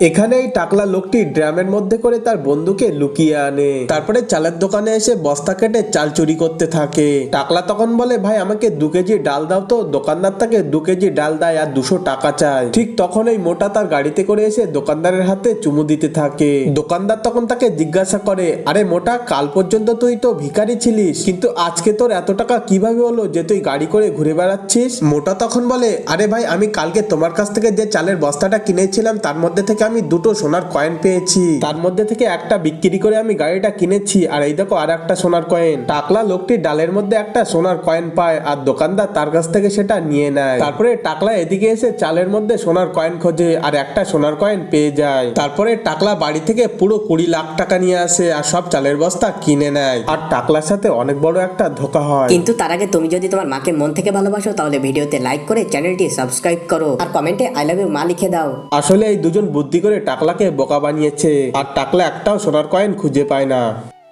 এখানে এই টাকলা লোকটি ড্রামের মধ্যে করে তার বন্ধুকে লুকিয়ে আনে, তারপরে চালের দোকানে এসে বস্তা কেটে চাল চুরি করতে থাকে। টাকলা তখন বলে, ভাই আমাকে 2 কেজি ডাল দাও তো। দোকানদার তাকে 2 কেজি ডাল দেয় আর 200 টাকা চায়। ঠিক তখন এই মোটা তার গাড়িতে করে এসে দোকানদারের হাতে চুমু দিতে থাকে। দোকানদার তখন তাকে জিজ্ঞাসা করে, আরে মোটা, কাল পর্যন্ত তুই তো ভিখারি ছিলিস, কিন্তু আজকে তোর এত টাকা কিভাবে হলো যে তুই গাড়ি করে ঘুরে বেড়াচ্ছিস? মোটা তখন বলে, আরে ভাই, আমি কালকে তোমার কাছ থেকে যে চালের বস্তাটা কিনেছিলাম তার মধ্যে থেকে আমি 2টো সোনার কয়েন পেয়েছি, তার মধ্যে থেকে একটা বিক্রি করে আমি গাড়িটা কিনেছি, আর এই দেখো আর একটা সোনার কয়েন। টাকলা লোকটি ডালের মধ্যে একটা সোনার কয়েন পায় আর দোকানদার তার কাছ থেকে সেটা নিয়ে নেয়। তারপরে টাকলা এদিকে এসে চালের মধ্যে সোনার কয়েন খোঁজে আর একটা সোনার কয়েন পেয়ে যায়। তারপরে টাকলা বাড়ি থেকে পুরো 20 লাখ টাকা নিয়ে আসে আর সব চালের বস্তা কিনে নেয়। আর টাকলার সাথে অনেক বড় একটা ধোঁকা হয়। কিন্তু তার আগে তুমি যদি তোমার মাকে মন থেকে ভালোবাসো তাহলে ভিডিওতে লাইক করে চ্যানেলটি সাবস্ক্রাইব করো আর কমেন্টে আই লাভ ইউ মা লিখে দাও। আসলে এই দুজন বুদ্ধি করে টাকলাকে বোকা বানিয়েছে আর টাকলা একটাও সোনার কয়েন খুঁজে পায় না।